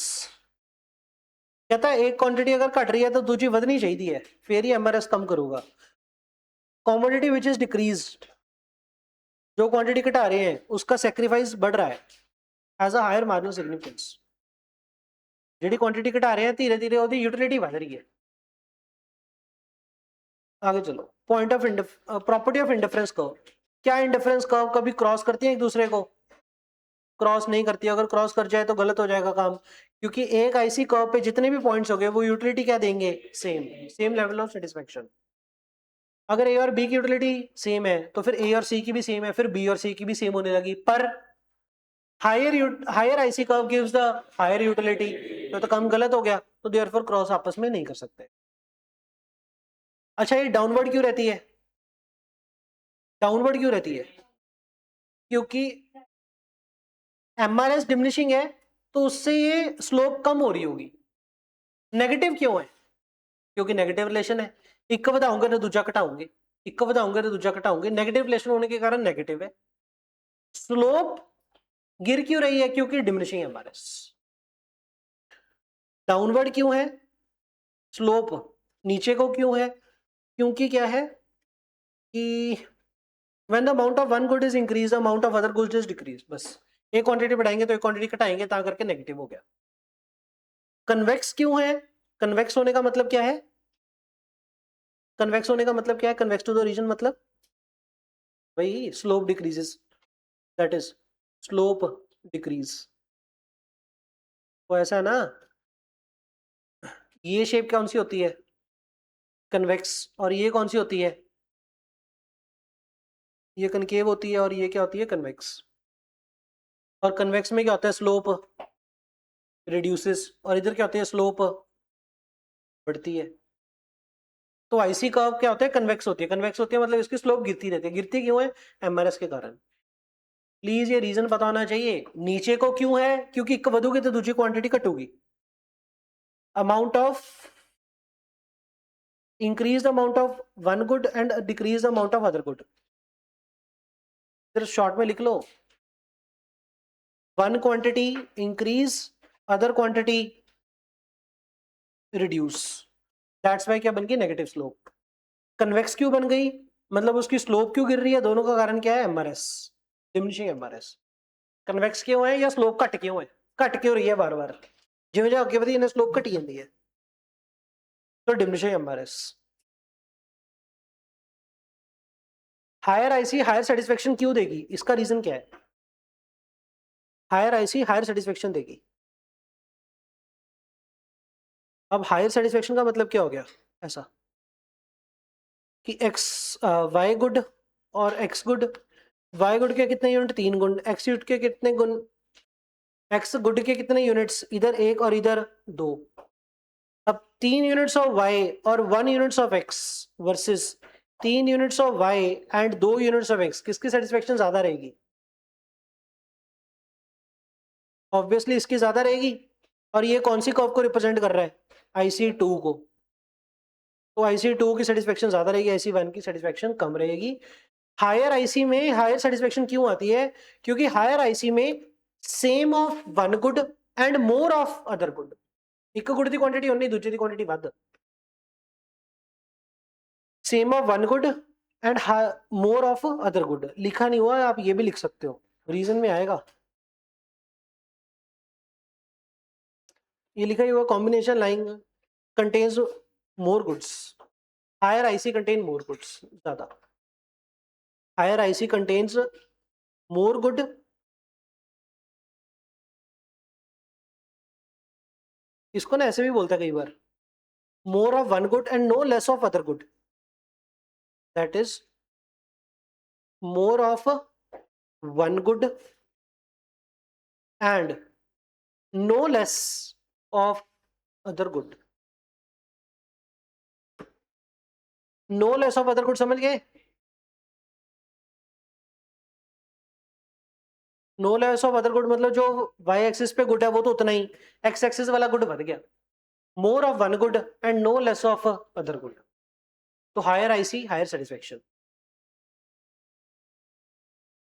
कहता है एक क्वांटिटी अगर घट रही है तो दूसरी ਵਧਣੀ चाहिए है, फिर ही एमआरएस कम करूंगा। कॉमोडिटी विच इज डिक्रीज्ड, जो क्वांटिटी घटा रहे हैं उसका सेक्रीफाइस बढ़ रहा है, has a higher marginal significance. ਜਿਹੜੀ क्वांटिटी घटा रहे हैं धीरे धीरे ਉਹਦੀ यूटिलिटी बढ़ रही है। आगे चलो, point of property of indifference curve. क्या इंडिफरेंस कर्व कभी क्रॉस करती है एक दूसरे को, क्रॉस नहीं करती। अगर क्रॉस कर जाए तो गलत हो जाएगा काम, क्योंकि एक आईसी कर्व पे जितने भी पॉइंट्स हो गए वो यूटिलिटी क्या देंगे, same, same level of satisfaction. अगर ए और बी की यूटिलिटी सेम है तो फिर ए और सी की भी सेम है, फिर बी और सी की भी सेम होने लगी, पर higher IC curve gives the higher utility, तो कम गलत हो गया, तो देयरफॉर क्रॉस आपस में नहीं कर सकते। अच्छा, ये डाउनवर्ड क्यों रहती है, डाउनवर्ड क्यों रहती है, क्योंकि एमआरएस डिमिनिशिंग है तो उससे ये स्लोप कम हो रही होगी। नेगेटिव क्यों है, क्योंकि नेगेटिव रिलेशन है, एक ਵਧਾਉਂਗੇ तो दूजा घटाओगे, एक ਵਧਾਉਂਗੇ तो दूजा घटाओगे, नेगेटिव रिलेशन होने के कारण नेगेटिव है। स्लोप गिर क्यों रही है, क्योंकि डिमिनिशिंग एमआरएस। डाउनवर्ड क्यों है स्लोप, नीचे को क्यों है, क्योंकि क्या है कि when the amount of one good is increased the amount of other goods is decreased, बस एक क्वांटिटी बढ़ाएंगे तो एक क्वांटिटी घटाएंगे, ता करके नेगेटिव हो गया। कन्वेक्स क्यों है, कन्वेक्स होने का मतलब क्या है, कन्वेक्स होने का मतलब क्या है, कन्वेक्स टू द रीजन मतलब भाई slope decreases, that is slope decrease. तो ऐसा है ना, ये शेप कौन सी होती है, कन्वेक्स, और ये कौन सी होती है, ये कनकेव होती है, और ये क्या होती है, कन्वेक्स। और कन्वेक्स में क्या होता है, स्लोप रिड्यूसेस, और इधर क्या होती है, स्लोप बढ़ती है। तो आईसी कर्व क्या होता है, कन्वेक्स होती है, कन्वेक्स होती है मतलब इसकी स्लोप गिरती रहती है, गिरती क्यों है, एमआरएस के कारण। प्लीज ये रीजन पता होना चाहिए, नीचे को क्यों है, क्योंकि एक ਵਧੂਗੀ तो दूसरी क्वांटिटी घटूगी। Amount of increase the amount of one good and decrease the amount of other good, सिर्फ शॉर्ट में लिख लो, one quantity increase, other quantity reduce, that's why क्या बन गई, नेगेटिव स्लोप। कन्वेक्स क्यों बन गई, मतलब उसकी स्लोप क्यों गिर रही है, दोनों का कारण क्या है, एमआरएस, डिमिनिशिंग एमआरएस। कन्वेक्स क्यों है या स्लोप घट क्यों है, घट क्यों रही है बार बार, जिवें जो अगे वधी स्लोप घटी जाती है, तो diminishing MRS. Higher IC higher satisfaction क्यों देगी, इसका रीजन क्या है, हायर आईसी हायर सेटिस्फेक्शन देगी। अब हायर सेटिस्फेक्शन का मतलब क्या हो गया, ऐसा कि एक्स वाई गुड और एक्स गुड, वाई गुड के कितने यूनिट, 3 गुण, एक्स गुड के कितने गुण, एक्स गुड के कितने यूनिट्स, इधर 1 और इधर 2। अब 3 यूनिट्स ऑफ वाई और 1 units of X versus 3 units of Y and 2 units of X, किसकी सेटिस्फेक्शन ज्यादा रहेगी, ऑब्वियसली इसकी ज्यादा रहेगी। और ये कौन सी कर्व को रिप्रेजेंट कर रहा है, IC2 को, तो IC2 की सेटिस्फेक्शन ज्यादा रहेगी, IC1 की सेटिस्फेक्शन कम रहेगी। हायर आईसी में हायर सेटिस्फेक्शन क्यों आती है, क्योंकि हायर आईसी में same of one good and more of other good, एक गुड की क्वांटिटी होनी, दूसरी की क्वांटिटी ਵੱਧ, same of one good and more of other good. लिखा नहीं हुआ, आप ये भी लिख सकते हो, रीजन में आएगा, ये लिखा ही हुआ, combination line contains more goods, higher IC contain more goods, ज्यादा higher IC contains more good, इसको ना ऐसे भी बोलता है कई बार, more of one good and no less of other good, that is more of one good and no less of other good. no less of other good समझ गए? No less of other good मतलब जो Y axis पे good है वो तो उतना ही, एक्स एक्सिस वाला गुड बढ़ गया. More of one good and no less of other good. तो higher IC higher satisfaction.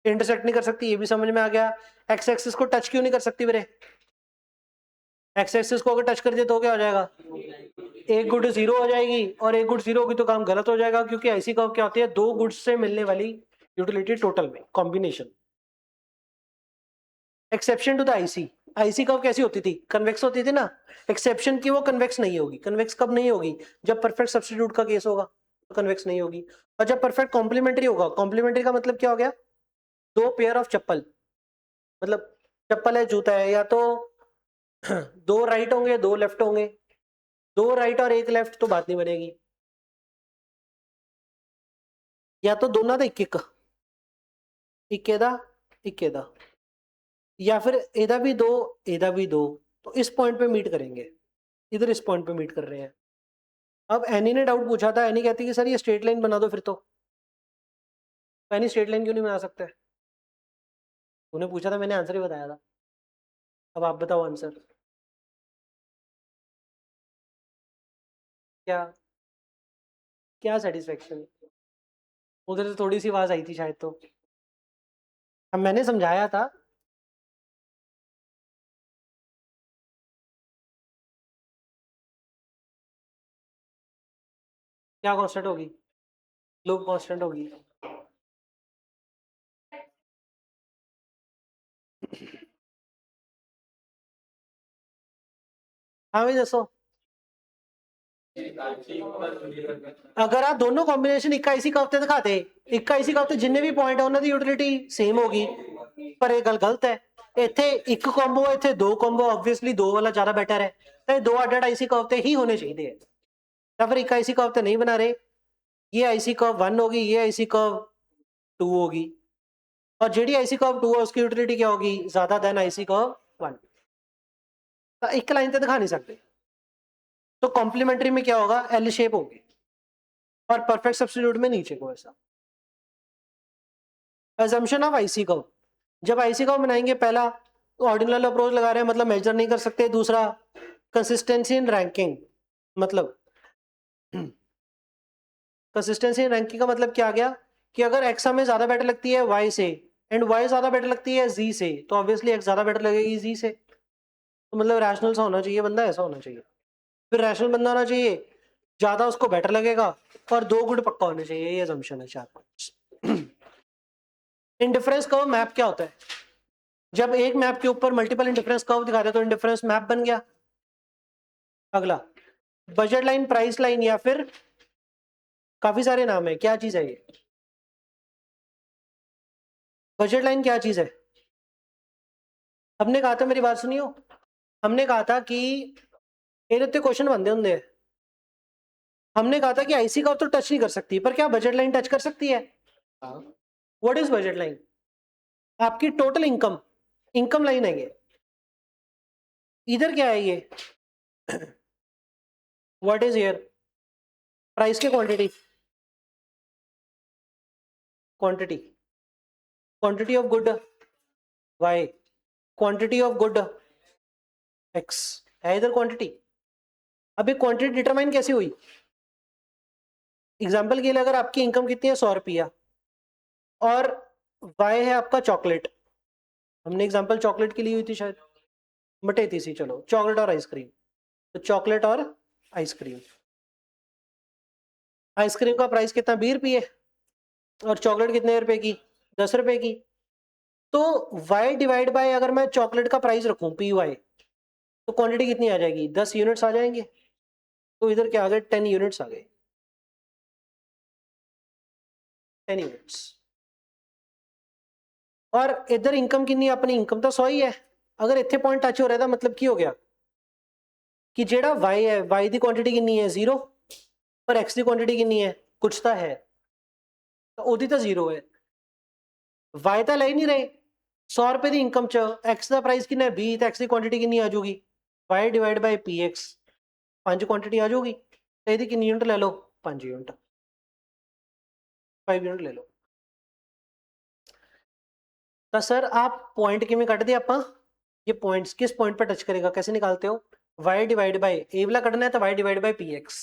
Intersect नहीं कर सकती ये भी समझ में आ गया. एक्स एक्सिस को टच क्यों नहीं कर सकती मेरे? एक्स एक्सिस को अगर टच कर दिया तो क्या हो जाएगा? एक गुड जीरो हो जाएगी और एक गुड जीरो होगी तो काम गलत हो जाएगा, क्योंकि ऐसी कर्व क्या होती है, दो गुड्स से मिलने वाली यूटिलिटी टोटल में combination. Exception to the IC. IC curve कैसी होती थी? कन्वेक्स होती थी ना. एक्सेप्शन की वो कन्वेक्स नहीं होगी. कन्वेक्स कब नहीं होगी? जब परफेक्ट सब्स्टिट्यूट का केस होगा तो कन्वेक्स नहीं होगी. और जब परफेक्ट कॉम्प्लीमेंट्री होगा. कॉम्प्लीमेंट्री का मतलब क्या हो गया? दो पेयर ऑफ चप्पल, मतलब चप्पल है जूता है, या तो दो राइट होंगे दो लेफ्ट होंगे. दो राइट और एक लेफ्ट तो बात नहीं बनेगी. या तो दोनों का एक इक्केदा, या फिर एदा भी दो, तो इस पॉइंट पे मीट करेंगे. इधर इस पॉइंट पे मीट कर रहे हैं. अब एनी ने डाउट पूछा था. एनी कहती कि सर ये स्ट्रेट लाइन बना दो फिर. तो एनी स्ट्रेट लाइन क्यों नहीं बना सकते? उन्हें पूछा था, मैंने आंसर ही बताया था. अब आप बताओ आंसर क्या? क्या सेटिस्फेक्शन? उधर से थोड़ी सी आवाज आई थी शायद. तो अब मैंने समझाया था. क्या कांस्टेंट होगी? लूप कांस्टेंट होगी. हाँ भाई दसो. अगर आप दोनों कॉम्बिनेशन इक्का इसी का हफ्ते दिखाते, इक्का इसी का हफ्ते जिन्ने भी पॉइंट है उन्होंने यूटिलिटी सेम होगी. पर ये गल गलत है. ਇੱਥੇ ਇੱਕ ਕੰਬੋ ਇੱਥੇ ਦੋ ਕੰਬੋ, ਆਬਵੀਅਸਲੀ ਦੋ ਵਾਲਾ ਜ਼ਿਆਦਾ ਬੈਟਰ ਹੈ. ਤੇ ਦੋ ਅੱਡ ਆਈਸੀ कर्व ਤੇ ही होने चाहिए है. या फिर एक आईसी कर्व तो नहीं बना रहे. ये आईसी कर्व 1 होगी, ये आईसी कर्व 2 होगी, और जेडी आईसी कर्व 2 है उसकी यूटिलिटी क्या होगी? ज्यादा देन आईसी कर्व 1. तो एक लाइन तो दिखा नहीं सकते. तो कॉम्प्लीमेंट्री में क्या होगा? एल शेप होगी, और परफेक्ट सब्स्टिट्यूट में नीचे को ऐसा. Assumption of IC curve. जब आईसी कर्व बनाएंगे, पहला ऑर्डिनल अप्रोच लगा रहे हैं मतलब मेजर नहीं कर सकते. दूसरा कंसिस्टेंसी इन रैंकिंग, मतलब कंसिस्टेंसी इन रैंकिंग का मतलब क्या आ गया कि अगर एक्स हमें ज्यादा बेटर लगती है वाई से, एंड वाई ज्यादा बेटर लगती है जी से, तो ऑब्वियसली एक्स ज्यादा बेटर लगेगी जी से. तो मतलब रैशनल सा होना चाहिए बंदा, ऐसा होना चाहिए. फिर रैशनल बंदा होना चाहिए, ज्यादा उसको बेटर लगेगा, और दो गुड पक्का होना चाहिए. ये असम्पशन है. 4 पॉइंट्स. इंडिफरेंस कर्व मैप क्या होता है? जब एक मैप के ऊपर मल्टीपल इंडिफरेंस कर्व दिखा रहे तो इंडिफरेंस मैप बन गया. अगला बजट लाइन, प्राइस लाइन, या फिर काफी सारे नाम है. क्या चीज है ये? बजट लाइन क्या चीज है? हमने कहा था, मेरी बात सुनियो, हमने कहा था कि ये क्वेश्चन बनते होंगे. हमने कहा था कि आईसी कर्व तो टच नहीं कर सकती, पर क्या बजट लाइन टच कर सकती है? What is budget line? आपकी टोटल इनकम, इनकम लाइन है ये. इधर क्या है ये? What is here? प्राइस के quantity, quantity, quantity of good Y, quantity of good X है इधर क्वांटिटी. अभी क्वांटिटी डिटरमाइन कैसे हुई? एग्जांपल के लिए अगर आपकी इनकम कितनी है 100 रुपया, और वाई है आपका चॉकलेट. हमने एग्जांपल चॉकलेट की ली हुई थी शायद, बटे थी सी. चलो चॉकलेट और आइसक्रीम. तो चॉकलेट और आइसक्रीम, आइसक्रीम का प्राइस कितना? 20 रुपये, और चॉकलेट कितने रुपए की? 10 रुपए की. तो y डिवाइड बाय, अगर मैं चॉकलेट का प्राइस रखूं पी वाई, तो क्वांटिटी कितनी आ जाएगी? 10 यूनिट्स आ जाएंगे. तो इधर क्या आ गए? 10 यूनिट्स आ गए. 10 यूनिट्स. और इधर इनकम कितनी है? अपनी इनकम तो 100 ही है. अगर इतने पॉइंट टच हो रहा था मतलब की हो गया कि जेड़ा y है, y की क्वांटिटी कितनी है? 0. पर x की क्वांटिटी कितनी है? कुछ तो है, तो ओदी तो 0 है. वाई तो ले ही नहीं रहे, 100 रुपए की इनकम च एक्स का प्राइस कितना है 20, तो एक्स की क्वांटिटी कितनी आ जाऊगी, Y divide by P X, 5 quantity आ जाऊगी, तो यदि कितनी यूनिट ले लो, 5 यूनिट, 5 यूनिट ले लो। तो सर आप पॉइंट किमें कट दिए आप, ये पॉइंट्स किस पॉइंट पर टच करेगा, कैसे निकालते हो, y डिवाइड बाय ए वाला कटना है तो y divide by P X,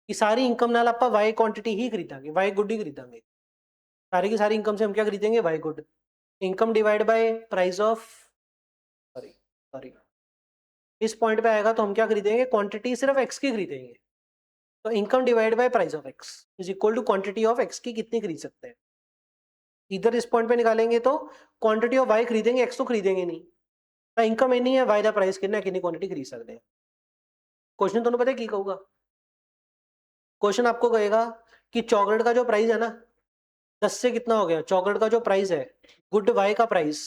ये सारी इनकम नाल आप y क्वांटिटी ही खरीदांगे, y गुड ही खरीदांगे, सारी की सारी इनकम से हम क्या खरीदेंगे, y good, income divide by price of, sorry sorry, इस पॉइंट पे आएगा तो हम क्या खरीदेंगे, क्वांटिटी सिर्फ x की खरीदेंगे, तो income divide by price of x is equal to quantity of x की कितनी खरीद सकते हैं, इधर इस पॉइंट पे निकालेंगे तो क्वांटिटी ऑफ y खरीदेंगे, x तो खरीदेंगे नहीं, तो इनकम इन्नी है, y का प्राइस कितना, कितनी क्वांटिटी खरीद सकते हैं। क्वेश्चन तुम्हें पता है की कहूगा, क्वेश्चन आपको कहेगा कि चॉकलेट का जो प्राइस है ना 10 से कितना हो गया, चॉकलेट का जो प्राइस है, गुड वाई का प्राइस,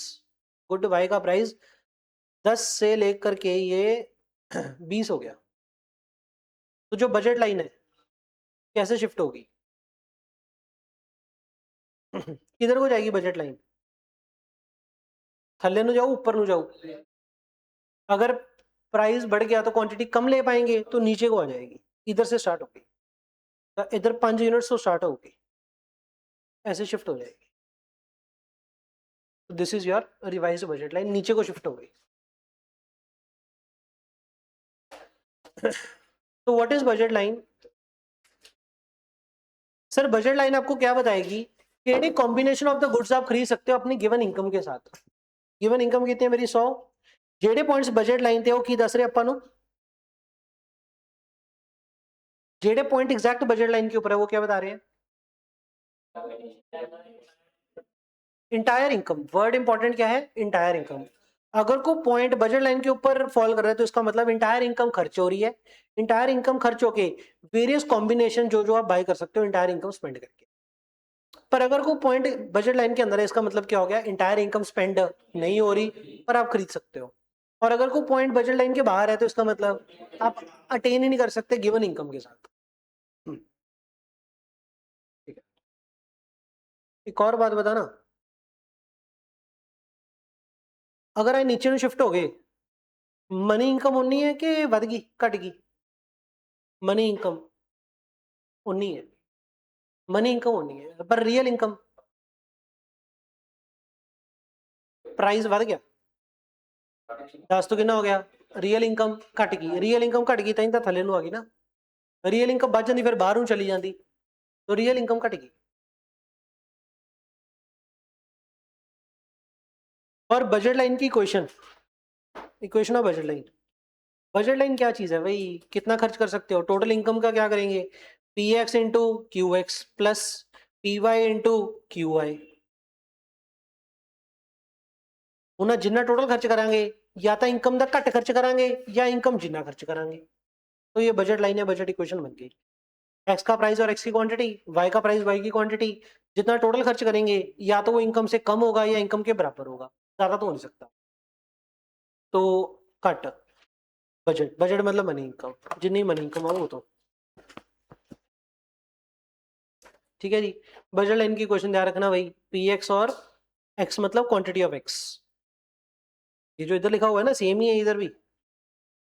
गुड वाई का प्राइस 10 से लेकर के ये 20 हो गया, तो जो बजट लाइन है कैसे शिफ्ट होगी किधर को जाएगी बजट लाइन, थल्ले नु जाऊं ऊपर नु जाऊं, अगर प्राइस बढ़ गया तो क्वांटिटी कम ले पाएंगे तो नीचे को आ जाएगी, इधर से स्टार्ट होगी, तो इधर 5 यूनिट्स तो स्टार्ट होगी, ऐसे शिफ्ट हो जाएगी, this is your revise budget line, नीचे को शिफ्ट हो गई। तो what is budget line, sir budget line आपको क्या बताएगी कि कॉम्बिनेशन ऑफ द गुड्स आप खरीद सकते हो अपनी गिवन इनकम के साथ, गिवन इनकम कितनी है मेरी 100, जेडे पॉइंट्स बजट लाइन थे वो की दस रहे अपन नु, जेडे पॉइंट एग्जैक्ट बजट लाइन के ऊपर है वो क्या बता रहे हैं, इंटायर इनकम, वर्ड इंपॉर्टेंट क्या है, इंटायर इनकम, अगर को पॉइंट बजट लाइन के ऊपर फॉल कर रहा है तो इसका मतलब इंटायर इनकम खर्च हो रही है, इंटायर इनकम खर्च होके वेरियस कॉम्बिनेशन जो जो आप बाय कर सकते हो इंटायर इनकम स्पेंड करके, पर अगर को पॉइंट बजट लाइन के अंदर है इसका मतलब क्या हो गया, इंटायर इनकम स्पेंड नहीं हो रही पर आप खरीद सकते हो, और अगर को पॉइंट बजट लाइन के बाहर है तो इसका मतलब आप अटेन ही नहीं कर सकते गिवन इनकम के साथ। ठीक है, एक और बात बताना, अगर आई नीचे शिफ्ट हो गए मनी इनकम उन्नी है कि बढ़ गई घट गई, मनी इनकम उन्नी है, मनी इनकम उन्नी है पर रियल इनकम प्राइस बढ़ गया, 10 तो कितना हो गया, रियल इनकम घट गई, रियल इनकम घट गई तो थले आ गई ना, रियल इनकम बच जाती फिर बाहर चली जाती, तो रियल इनकम घट गई। और बजट लाइन की equation, equation of budget line, budget line क्या चीज है भाई, कितना खर्च कर सकते हो, टोटल इनकम का क्या करेंगे, P X into Q X plus P Y into Q Y, उन्हें जिन्ना टोटल खर्च करांगे या तो इनकम का घट खर्च करांगे या इनकम जिन्ना खर्च करांगे, तो ये बजट लाइन है, बजट इक्वेशन बन गई, एक्स का प्राइस और एक्स की क्वांटिटी, वाई का प्राइस वाई की क्वांटिटी, जितना टोटल खर्च करेंगे या तो वो इनकम से कम होगा या इनकम के बराबर होगा, ज्यादा तो हो नहीं सकता, तो घट बजट, बजट मतलब मनी इनकम, जितनी मनी इनकम हो वो तो, ठीक है जी। बजट लाइन की क्वेश्चन ध्यान रखना भाई, पी एक्स और एक्स मतलब क्वांटिटी ऑफ एक्स, ये जो इधर लिखा हुआ है ना सेम ही है इधर भी,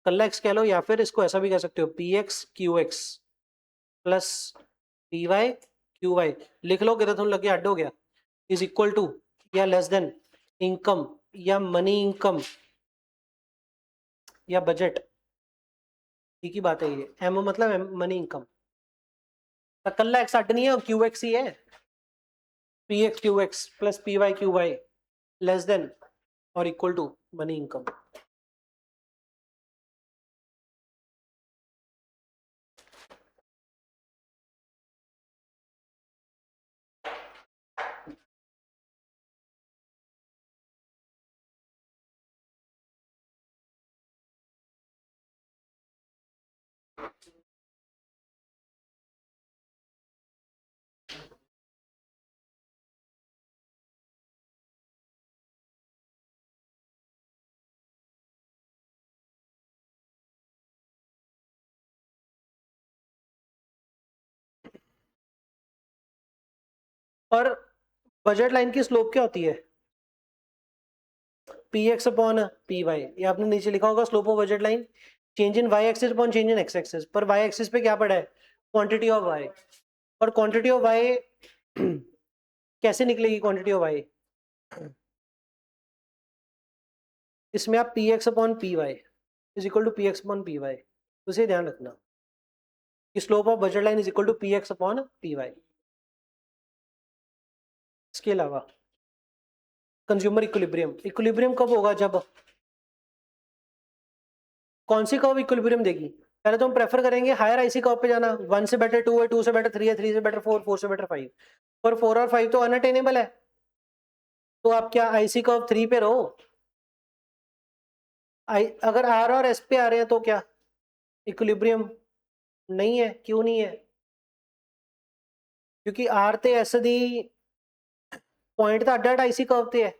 कल्ला एक्स कह लो या फिर इसको ऐसा भी कह सकते हो P X Q X plus P Y Q Y, लिख लो किधर तुम लगे अड हो गया, इज इक्वल टू या लेस देन इनकम या मनी इनकम या बजट, ठीक ही बात है, ये एम मतलब मनी इनकम, तो कल्ला एक्स अड नहीं है क्यू एक्स ही है, P X Q X plus P Y Q Y less than और इक्वल टू मनी इनकम। और बजट लाइन की स्लोप क्या होती है? P X upon P Y. ये आपने नीचे लिखा होगा slope of budget line change in Y axis upon change in X axis. पर वाई एक्सिस पे क्या पड़ा है? Quantity of Y. और क्वांटिटी ऑफ वाई कैसे निकलेगी क्वांटिटी ऑफ वाई? इसमें आप P X upon P Y is equal to P X upon P Y, उसे ध्यान रखना कि slope of budget line is equal to P X upon P Y. इसके अलावा कंज्यूमर इक्विलिब्रियम, इक्विलिब्रियम कब होगा? जब कौन सी कर्व इक्विलिब्रियम देगी? पहले तो हम प्रेफर करेंगे हायर आईसी कर्व पे जाना, 1 से बेटर 2 है, 2 से बेटर 3 है, 3 से बेटर 4, 4 से बेटर 5। पर 4 और 5 तो अनअटेनेबल है, तो आप क्या आईसी कर्व 3 पे रहो। अगर आर और एस पे आ रहे हैं तो क्या इक्विलिब्रियम नहीं है? क्यों नहीं है? क्योंकि आर ते एस दी पॉइंट तो अड्ड आईसी कर्व ते है,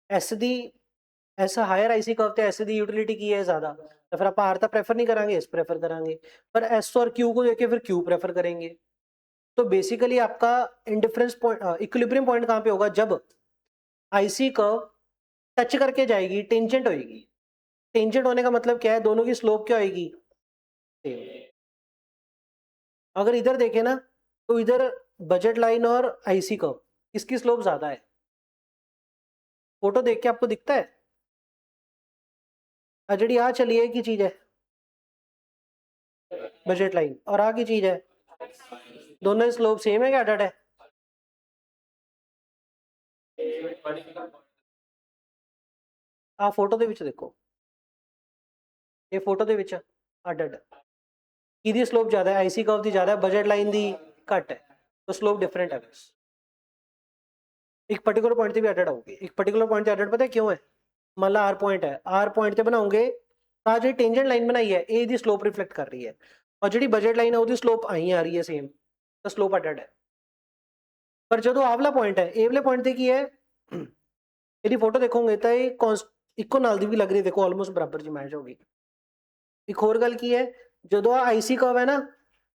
एस दी ऐसा हायर आईसी कर्व ते एस दी यूटिलिटी की है ज्यादा, तो फिर आप आर तक प्रेफर नहीं करांगे, एस प्रेफर करांगे। पर एस और क्यू को देके फिर क्यू प्रेफर करेंगे। तो बेसिकली आपका इंडिफरेंस पॉइंट इक्विलिब्रियम पॉइंट कहां पे होगा? जब आईसी कर्व टच करके जाएगी, टेंजेंट होएगी। टेंजेंट होने का मतलब क्या है? दोनों की स्लोप क्या होएगी? सेम। अगर इधर देखें ना, तो इधर बजट लाइन और आईसी कर्व किसकी स्लोप ज्यादा है? फोटो देख के आपको दिखता है? अजड़ी आ चली है की चीज है बजट लाइन, और आ की चीज है, दोनों स्लोप सेम है क्या डट है? ਆ फोटो ਦੇ ਵਿੱਚ देखो, ये फोटो ਦੇ ਵਿੱਚ ਅੱਡ ਅੱਡ किहदी स्लोप ज्यादा है? आईसी कर्व दी ज्यादा है, बजट लाइन दी घट है, तो स्लोप डिफरेंट है बस। एक पर्टिकुलर पॉइंट ਤੇ भी ਅੱਡ ਆਊਗੀ, एक पर्टिकुलर पॉइंट ਤੇ ਅੱਡ पता है क्यों है? मान ला आर पॉइंट है, आर पॉइंट ਤੇ ਬਣਾਉਂਗੇ ਤਾਂ ਜਿਹੜੀ टेंजेंट लाइन बनाई है ए दी स्लोप रिफ्लेक्ट कर रही है, और ਜਿਹੜੀ बजट लाइन है ਉਹਦੀ स्लोप आई आ रही है सेम, तो स्लोप ਅੱਡ है। पर जो आ वाला पॉइंट है ए वाले पॉइंट ਤੇ ਕੀ है? यदि फोटो देखोगे तो ये इको नाल दी भी लग रही है, देखो ऑलमोस्ट बराबर जी मैच होगी। एक होर गल की है, जो आईसी कर्व है ना,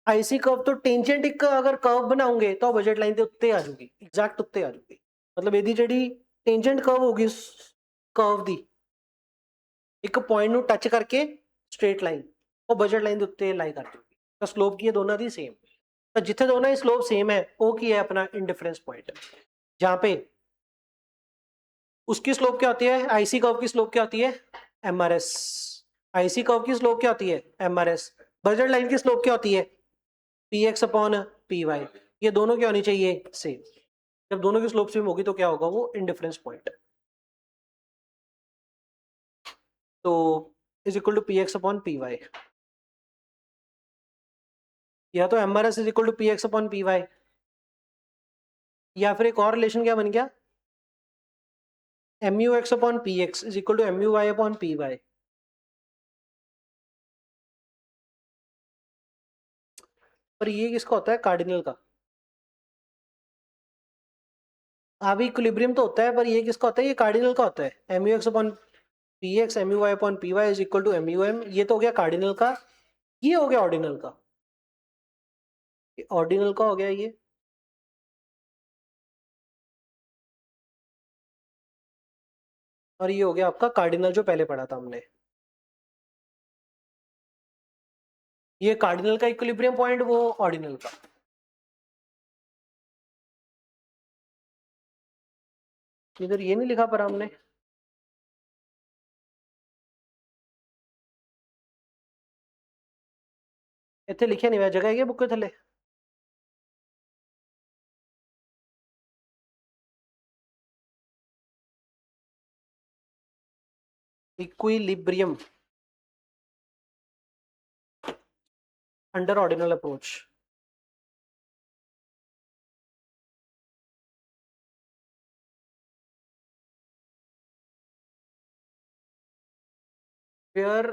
आईसी कर्व तो टेंजेंट एक अगर कर्व बनाओगे तो बजट लाइन के उत्ते आ जाऊगी, एग्जैक्ट उत्ते आ जाऊगी। मतलब यदि जी टेंजेंट कर्व होगी कर्व दी एक पॉइंट नु टच करके स्ट्रेट लाइन, वो बजट लाइन के उत्ते लाई कर जाऊगी, तो स्लोप की है दोनों दी सेम। तो जिथे दोनों की स्लोप सेम है वो की है अपना इंडिफरेंस पॉइंट, जहां पे उसकी स्लोप क्या होती है? आईसी कर्व की स्लोप क्या होती है? एमआरएस। आईसी कर्व की स्लोप क्या होती है? एमआरएस। बजट लाइन की स्लोप क्या होती है? P X upon P Y. ये दोनों क्या होनी चाहिए? सेम। जब दोनों की स्लोप सेम होगी तो क्या होगा? वो इंडिफरेंस पॉइंट। तो is equal to P X upon P Y, या तो MRS is equal to P X upon P Y, या फिर एक और रिलेशन क्या बन गया? M U X upon P X is equal to M U Y upon P Y. पर ये किसका होता है? कार्डिनल का। अभी इक्विलिब्रियम तो होता है, पर ये किसका होता है? ये कार्डिनल का होता है। M U X upon P X M U Y upon P Y is equal to M U M. ये तो हो गया कार्डिनल का, ये हो गया ऑर्डिनल का, ये ऑर्डिनल का हो गया ये। और ये हो गया आपका कार्डिनल जो पहले पढ़ा था हमने। ये कार्डिनल का इक्विलिब्रियम पॉइंट, वो ऑर्डिनल का। इधर ये नहीं लिखा पर हमने, इतने लिखे नहीं हुआ, जगह है बुक के थले। Equilibrium under ordinal approach. फिर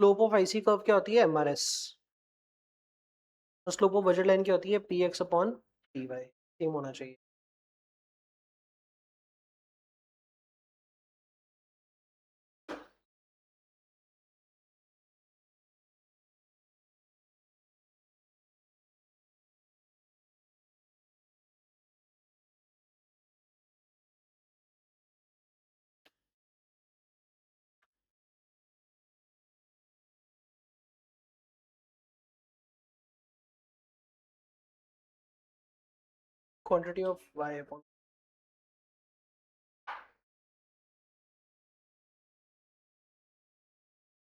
स्लोप ऑफ आईसी कर्व क्या होती है? एमआरएस। तो स्लोप ऑफ बजट लाइन क्या होती है? P X upon P Y. Same होना चाहिए। क्वांटिटी ऑफ वाई अपॉन,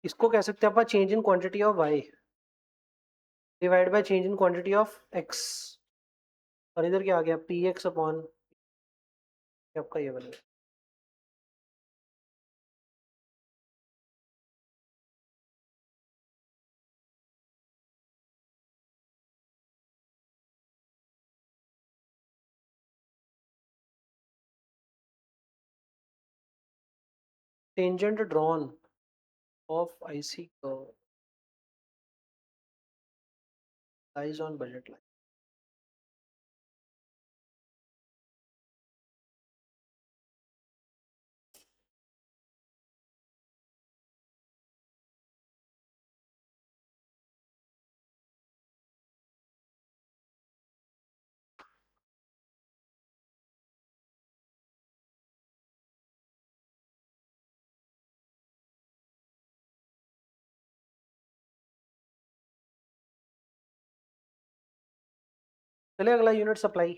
इसको कह सकते हैं अपन change in quantity of Y divide by change in quantity of X, और इधर क्या आ गया पी एक्स अपॉन आपका ये बनेगा। Tangent drawn of IC curve lies on budget line. चलिए अगला यूनिट सप्लाई।